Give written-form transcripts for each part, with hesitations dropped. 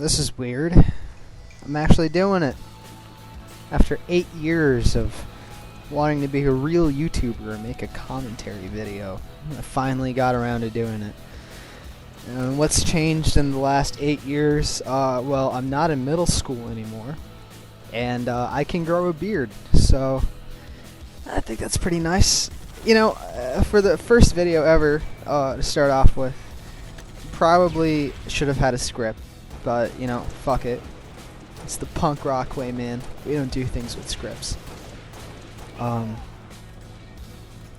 This is weird. I'm actually doing it. After 8 years of wanting to be a real YouTuber and make a commentary video, I finally got around to doing it. And what's changed in the last 8 years? Well, I'm not in middle school anymore. And I can grow a beard. So I think that's pretty nice. You know, for the first video ever, to start off with, probably should have had a script. But, you know, fuck it. It's the punk rock way, man. We don't do things with scripts.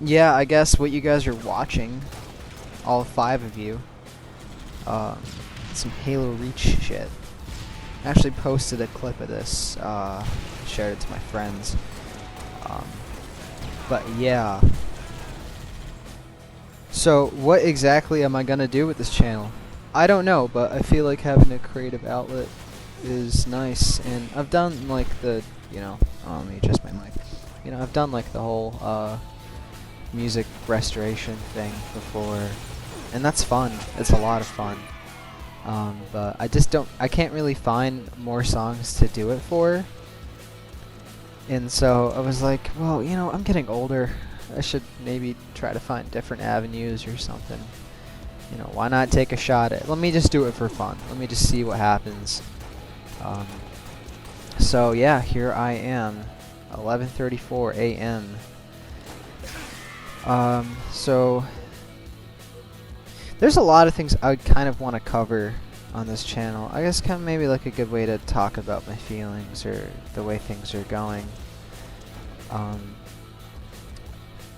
Yeah, I guess what you guys are watching, all 5 of you, some Halo Reach shit. I actually posted a clip of this, shared it to my friends. But yeah. So, what exactly am I gonna do with this channel? I don't know, but I feel like having a creative outlet is nice, and I've done like the, you know, let me adjust my mic. You know, I've done like the whole music restoration thing before, and that's fun. It's a lot of fun. But I can't really find more songs to do it for. And so I was like, well, you know, I'm getting older. I should maybe try to find different avenues or something. You know, why not take a shot at it? Let me just do it for fun. Let me just see what happens. So yeah, here I am, 11:34 a.m. So there's a lot of things I would kind of want to cover on this channel. I guess kind of maybe like a good way to talk about my feelings or the way things are going.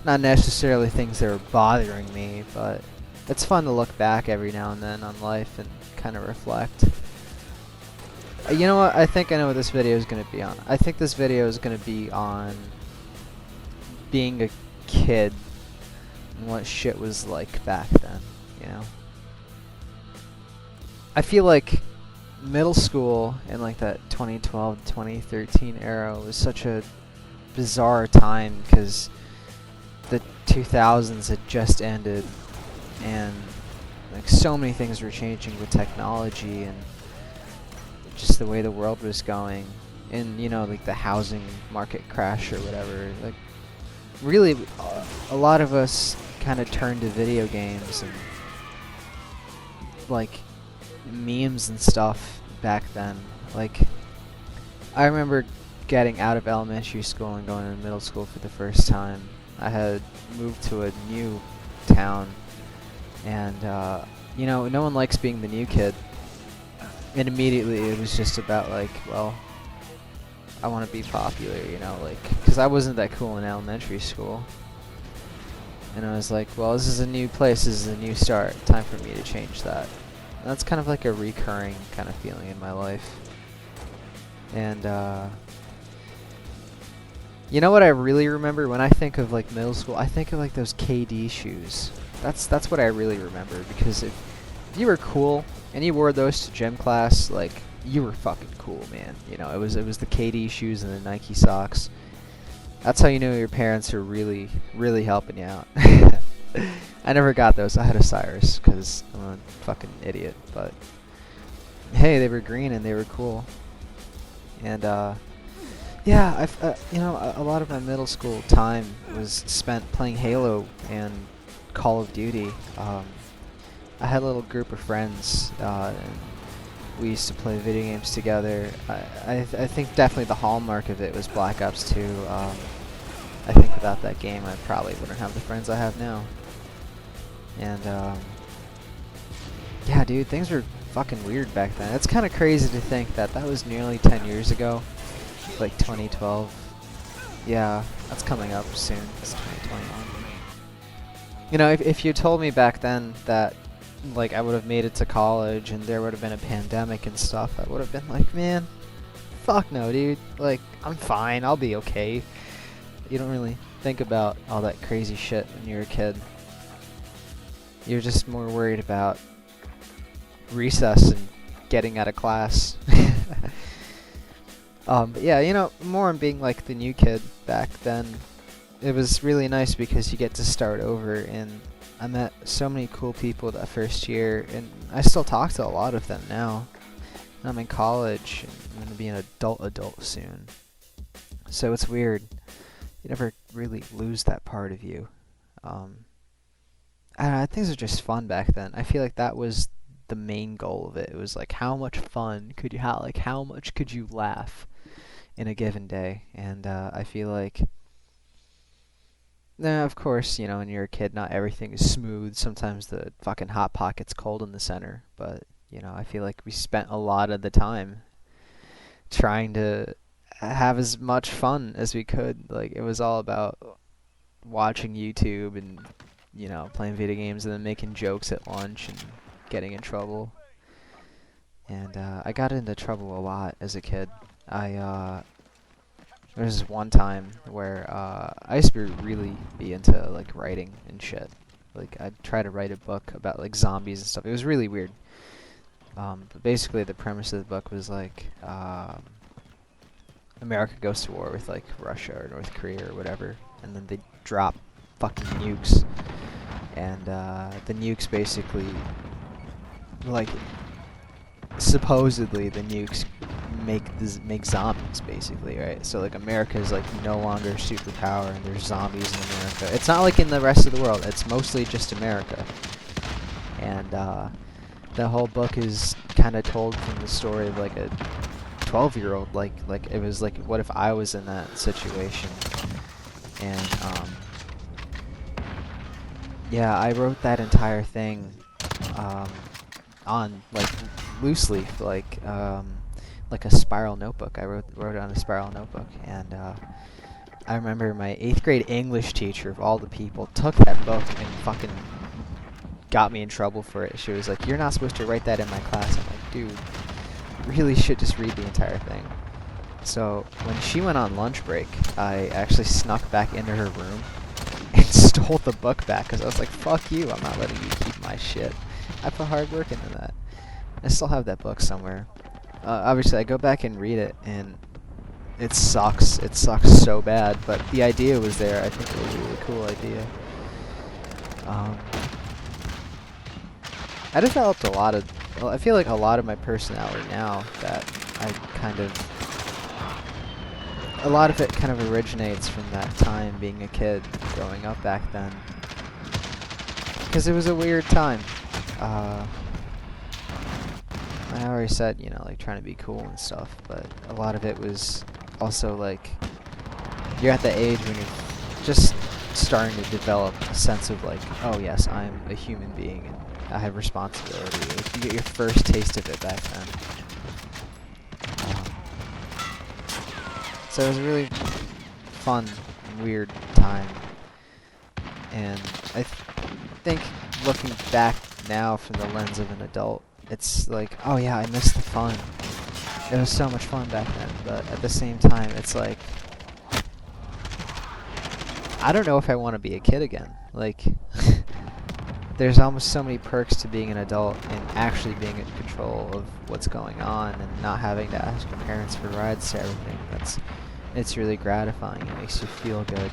Not necessarily things that are bothering me, but it's fun to look back every now and then on life and kind of reflect. You know what? I think I know what this video is going to be on. I think this video is going to be on being a kid and what shit was like back then, you know? I feel like middle school in like that 2012 2013 era was such a bizarre time because the 2000s had just ended and like so many things were changing with technology and just the way the world was going, and you know, like the housing market crash or whatever. Like really a lot of us kind of turned to video games and like memes and stuff back then. Like I remember getting out of elementary school and going to middle school for the first time. I had moved to a new town, and you know, no one likes being the new kid. And immediately it was just about like, well, I want to be popular, you know, like, because I wasn't that cool in elementary school. And I was like, well, this is a new place, this is a new start, time for me to change that. And that's kind of like a recurring kind of feeling in my life. And you know what I really remember when I think of like middle school? I think of like those KD shoes. That's what I really remember, because if you were cool and you wore those to gym class, like, you were fucking cool, man. You know, it was the KD shoes and the Nike socks. That's how you knew your parents were really, really helping you out. I never got those. I had a Cyrus because I'm a fucking idiot. But hey, they were green and they were cool. And yeah, you know, a lot of my middle school time was spent playing Halo and Call of Duty. I had a little group of friends, and we used to play video games together. I think definitely the hallmark of it was Black Ops 2. I think without that game I probably wouldn't have the friends I have now. And yeah, dude, things were fucking weird back then. It's kind of crazy to think that that was nearly 10 years ago, like 2012. Yeah, that's coming up soon. It's 2021. You know, if you told me back then that like I would have made it to college and there would have been a pandemic and stuff, I would have been like, man, fuck no, dude. Like, I'm fine, I'll be okay. You don't really think about all that crazy shit when you're a kid. You're just more worried about recess and getting out of class. But yeah, you know, more on being like the new kid back then. It was really nice because you get to start over, and I met so many cool people that first year, and I still talk to a lot of them now. I'm in college, and I'm gonna be an adult soon. So it's weird. You never really lose that part of you. Um, I don't know, things are just fun back then. I feel like that was the main goal of it. It was like, how much fun could you have? Like, how much could you laugh in a given day? And I feel like, now, of course, you know, when you're a kid, not everything is smooth. Sometimes the fucking hot pot gets cold in the center. But, you know, I feel like we spent a lot of the time trying to have as much fun as we could. Like, it was all about watching YouTube and, you know, playing video games and then making jokes at lunch and getting in trouble. And I got into trouble a lot as a kid. There was this one time where I used to really be into like writing and shit. Like I'd try to write a book about like zombies and stuff. It was really weird. But basically the premise of the book was like America goes to war with like Russia or North Korea or whatever, and then they drop fucking nukes, and the nukes basically, like, supposedly the nukes make zombies basically, right? So like America is like no longer a superpower, and there's zombies in America. It's not like in the rest of the world. It's mostly just America, and the whole book is kind of told from the story of like a 12-year-old, like it was like, what if I was in that situation? And yeah, I wrote that entire thing on like loose leaf, like a spiral notebook. I wrote it on a spiral notebook, and I remember my 8th grade English teacher, of all the people, took that book and fucking got me in trouble for it. She was like, "You're not supposed to write that in my class." I'm like, dude, you really should just read the entire thing. So when she went on lunch break, I actually snuck back into her room and stole the book back, because I was like, fuck you, I'm not letting you keep my shit. I put hard work into that. I still have that book somewhere. Obviously, I go back and read it, and it sucks. It sucks so bad, but the idea was there. I think it was a really cool idea. I developed a lot of... Well, I feel like a lot of my personality now that I kind of... A lot of it kind of originates from that time being a kid, growing up back then. Because it was a weird time. I already said, you know, like trying to be cool and stuff, but a lot of it was also like, you're at the age when you're just starting to develop a sense of like, oh yes, I'm a human being and I have responsibility. Like, you get your first taste of it back then. So it was a really fun, weird time. And I think looking back now from the lens of an adult, it's like, oh yeah, I missed the fun. It was so much fun back then, but at the same time, it's like, I don't know if I want to be a kid again. Like, there's almost so many perks to being an adult and actually being in control of what's going on and not having to ask your parents for rides to everything. It's really gratifying. It makes you feel good.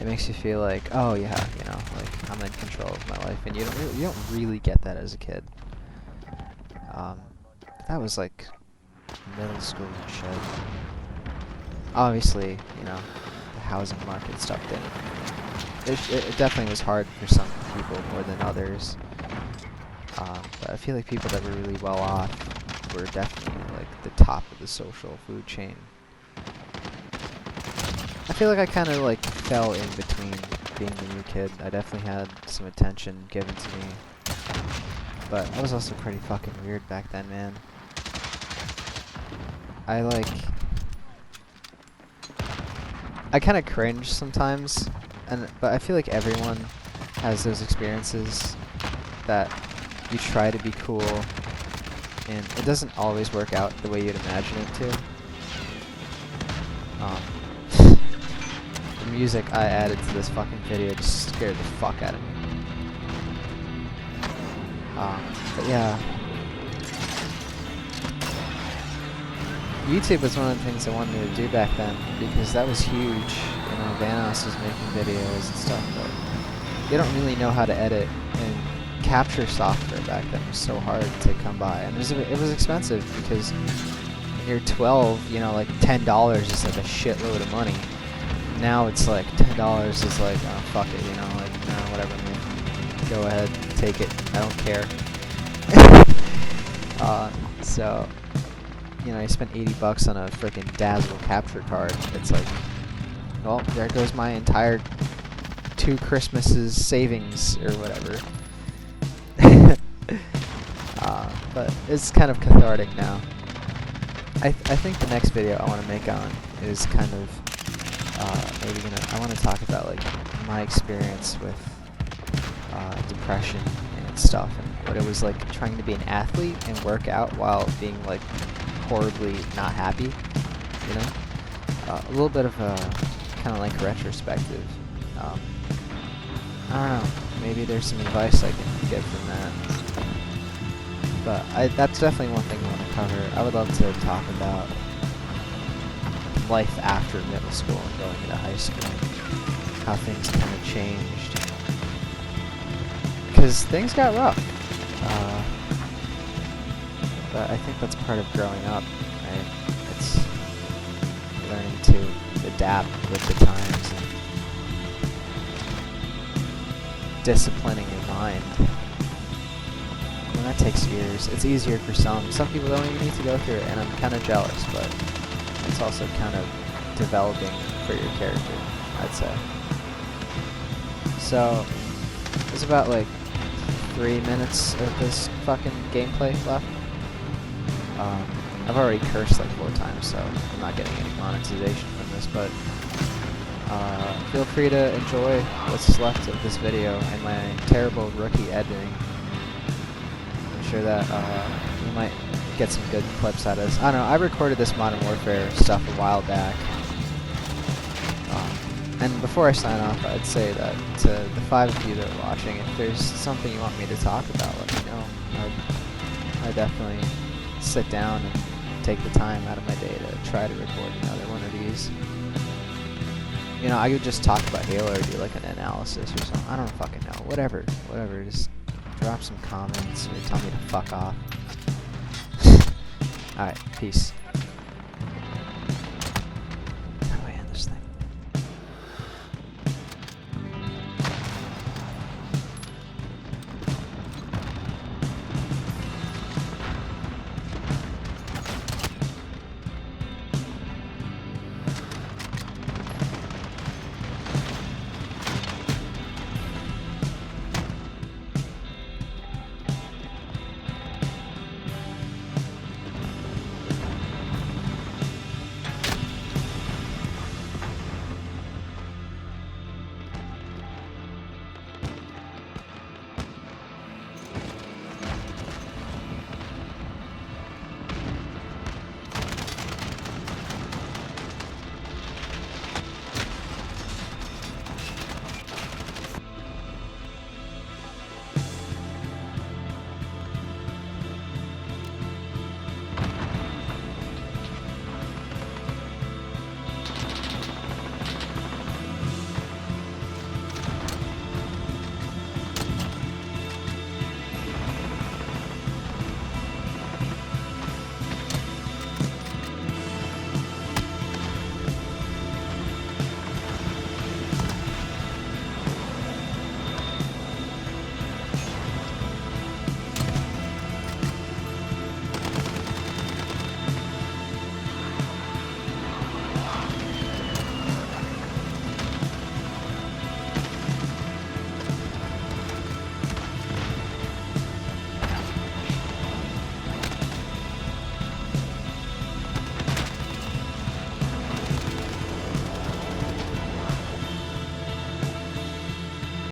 It makes you feel like, oh yeah, you know, like I'm in control of my life, and you don't really get that as a kid. That was like middle school and shit. Obviously, you know, the housing market stuff didn't. It definitely was hard for some people more than others. But I feel like people that were really well off were definitely like the top of the social food chain. I feel like I kind of like fell in between being the new kid. I definitely had some attention given to me, but I was also pretty fucking weird back then, man. I kind of cringe sometimes, but I feel like everyone has those experiences that you try to be cool, and it doesn't always work out the way you'd imagine it to. The music I added to this fucking video just scared the fuck out of me. But yeah. YouTube was one of the things I wanted to do back then, because that was huge. You know, Vanos was making videos and stuff, but they don't really know how to edit and capture software back then was so hard to come by, and it was expensive because when you're 12, you know, like $10 is like a shitload of money. Now it's like $10 is like, oh, fuck it, you know, like, no, whatever, man. Go ahead, take it. I don't care. So, you know, I spent $80 on a freaking Dazzle capture card. It's like, well, there goes my entire 2 Christmases savings or whatever. But it's kind of cathartic now. I think the next video I want to make on is kind of I want to talk about like my experience with depression and stuff, and what it was like trying to be an athlete and work out while being like horribly not happy, you know? A little bit of a kind of like retrospective. I don't know, maybe there's some advice I can get from that. But that's definitely one thing I want to cover. I would love to talk about life after middle school and going into high school, how things kind of changed, because things got rough, but I think that's part of growing up, right? It's learning to adapt with the times and disciplining your mind. And that takes years. It's easier for some people don't even need to go through it, and I'm kind of jealous, but it's also kind of developing for your character, I'd say. So, there's about like 3 minutes of this fucking gameplay left. I've already cursed like 4 times, so I'm not getting any monetization from this, but feel free to enjoy what's left of this video and my terrible rookie editing. I'm sure that you might get some good clips out of this. I don't know, I recorded this Modern Warfare stuff a while back. And before I sign off, I'd say that to the 5 of you that are watching, if there's something you want me to talk about, let me know. I'd definitely sit down and take the time out of my day to try to record another one of these. You know, I could just talk about Halo or do like an analysis or something. I don't fucking know. Whatever. Just drop some comments or tell me to fuck off. Alright, peace.